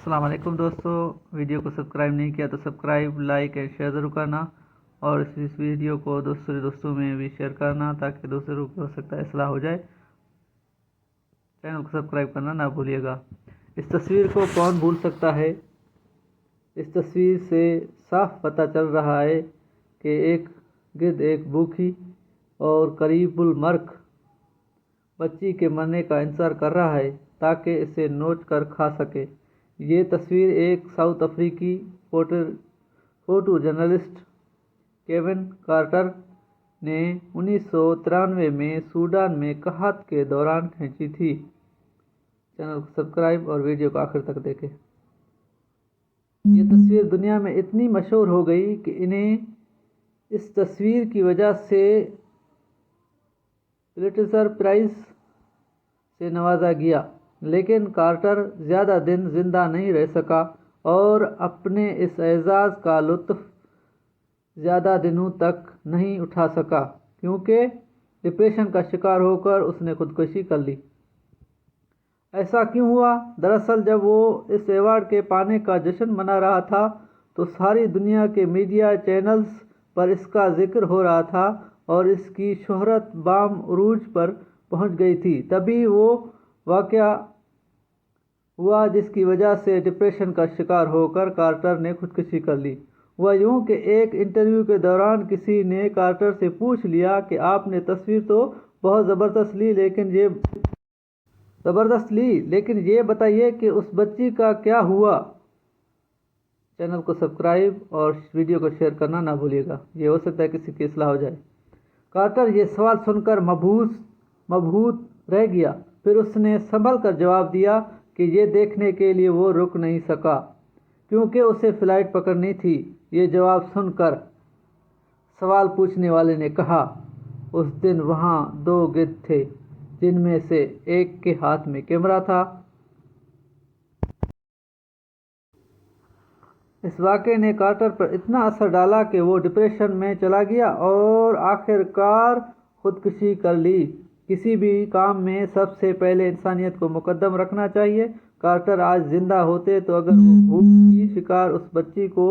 अस्सलाम वालेकुम दोस्तों। वीडियो को सब्सक्राइब नहीं किया तो सब्सक्राइब, लाइक एंड शेयर ज़रूर करना और इस वीडियो को दूसरे दोस्तों में भी शेयर करना ताकि दूसरों को हो सकता है इस्लाह हो जाए। चैनल को सब्सक्राइब करना ना भूलिएगा। इस तस्वीर को कौन भूल सकता है। इस तस्वीर से साफ पता चल रहा है कि एक गिद्ध एक भूखी और करीबुल मर्ग बच्ची के मरने का इंतज़ार कर रहा है ताकि इसे नोच कर खा सके। ये तस्वीर एक साउथ अफ्रीकी फोटो जर्नलिस्ट केविन कार्टर ने 1993 में सूडान में कहत के दौरान खींची थी। चैनल को सब्सक्राइब और वीडियो को आखिर तक देखें। ये तस्वीर दुनिया में इतनी मशहूर हो गई कि इन्हें इस तस्वीर की वजह से पुलिट्जर प्राइज़ से नवाजा गया, लेकिन कार्टर ज़्यादा दिन जिंदा नहीं रह सका और अपने इस एजाज़ का लुत्फ़ ज़्यादा दिनों तक नहीं उठा सका क्योंकि डिप्रेशन का शिकार होकर उसने खुदकुशी कर ली। ऐसा क्यों हुआ? दरअसल जब वो इस अवार्ड के पाने का जश्न मना रहा था तो सारी दुनिया के मीडिया चैनल्स पर इसका जिक्र हो रहा था और इसकी शोहरत बाम उरूज पर पहुंच गई थी। तभी वो वाक़या हुआ जिसकी वजह से डिप्रेशन का शिकार होकर कार्टर ने खुदकुशी कर ली। हुआ यूं कि एक इंटरव्यू के दौरान किसी ने कार्टर से पूछ लिया कि आपने तस्वीर तो बहुत ज़बरदस्त ली, लेकिन ये बताइए कि उस बच्ची का क्या हुआ। चैनल को सब्सक्राइब और वीडियो को शेयर करना ना भूलिएगा। ये हो सकता है किसी की इस्लाह हो जाए। कार्टर ये सवाल सुनकर मबहूत रह गया। फिर उसने संभल कर जवाब दिया कि ये देखने के लिए वो रुक नहीं सका क्योंकि उसे फ़्लाइट पकड़नी थी। ये जवाब सुनकर सवाल पूछने वाले ने कहा, उस दिन वहाँ 2 गिद्ध थे जिनमें से एक के हाथ में कैमरा था। इस वाक़े ने कार्टर पर इतना असर डाला कि वो डिप्रेशन में चला गया और आखिरकार खुदकुशी कर ली। किसी भी काम में सबसे पहले इंसानियत को मुकद्दम रखना चाहिए। कार्टर आज जिंदा होते तो अगर वो भूख की शिकार उस बच्ची को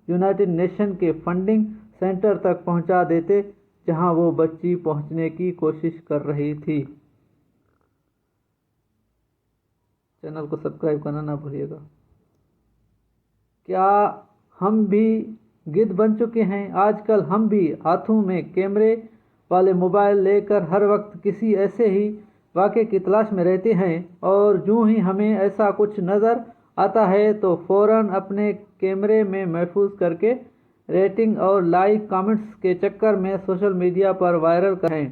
यूनाइटेड नेशन के फंडिंग सेंटर तक पहुंचा देते जहां वो बच्ची पहुंचने की कोशिश कर रही थी। चैनल को सब्सक्राइब करना ना भूलिएगा। क्या हम भी गिद्ध बन चुके हैं? आजकल हम भी हाथों में कैमरे वाले मोबाइल लेकर हर वक्त किसी ऐसे ही वाक़े की तलाश में रहते हैं और यूं ही हमें ऐसा कुछ नज़र आता है तो फ़ौरन अपने कैमरे में महफूज करके रेटिंग और लाइक कमेंट्स के चक्कर में सोशल मीडिया पर वायरल करें।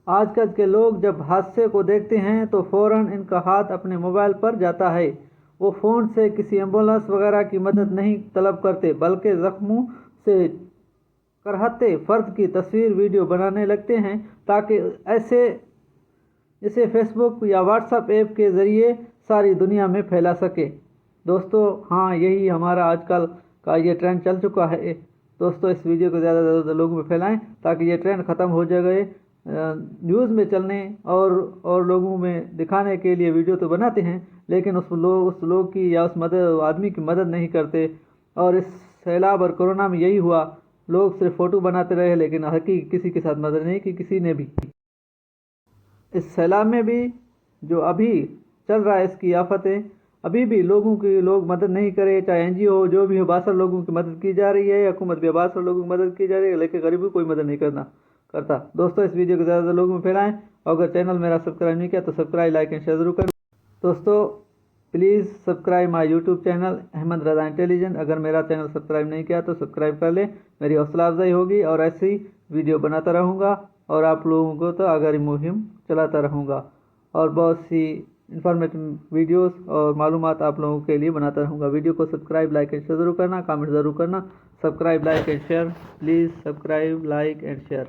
आजकल के लोग जब हादसे को देखते हैं तो फ़ौरन इनका हाथ अपने मोबाइल पर जाता है। वो फ़ोन से किसी एम्बुलेंस वगैरह की मदद नहीं तलब करते बल्कि ज़ख्मों से करहते फ़र्द की तस्वीर वीडियो बनाने लगते हैं ताकि इसे फेसबुक या व्हाट्सएप ऐप के ज़रिए सारी दुनिया में फैला सके। दोस्तों हाँ, यही हमारा आजकल का ये ट्रेंड चल चुका है। दोस्तों इस वीडियो को ज़्यादा से ज़्यादा लोगों में फैलाएं ताकि ये ट्रेंड ख़त्म हो जाए। न्यूज़ में चलने और लोगों में दिखाने के लिए वीडियो तो बनाते हैं लेकिन उस लोग की या उस आदमी की मदद नहीं करते। और इस सैलाब और कोरोना में यही हुआ, लोग सिर्फ फ़ोटो बनाते रहे लेकिन हकीकी किसी के साथ मदद नहीं की किसी ने भी। इस सैलाब में भी जो अभी चल रहा है इसकी आफतें अभी भी लोग मदद नहीं करे, चाहे NGO हो जो भी हो, बासर लोगों की मदद की जा रही है, हुकूमत भी बासर लोगों की मदद की जा रही है लेकिन गरीबों कोई मदद नहीं करता। दोस्तों इस वीडियो को ज़्यादा लोगों में फैलाएं और अगर चैनल मेरा सब्सक्राइब नहीं किया तो सब्सक्राइब, लाइक एंड शेयर ज़रूर करें। दोस्तों please subscribe my YouTube channel Ahmed Raza intelligent. अगर मेरा चैनल सब्सक्राइब नहीं किया तो सब्सक्राइब कर लें, मेरी हौसला अफजाई होगी और ऐसी वीडियो बनाता रहूँगा और आप लोगों को तो आगाही मुहिम चलाता रहूँगा और बहुत सी इंफॉर्मेटिव वीडियोस और मालूमात आप लोगों के लिए बनाता रहूँगा। वीडियो को सब्सक्राइब, लाइक एंड शेयर ज़रूर करना, कमेंट ज़रूर करना। Subscribe, like and share, please subscribe, like and share.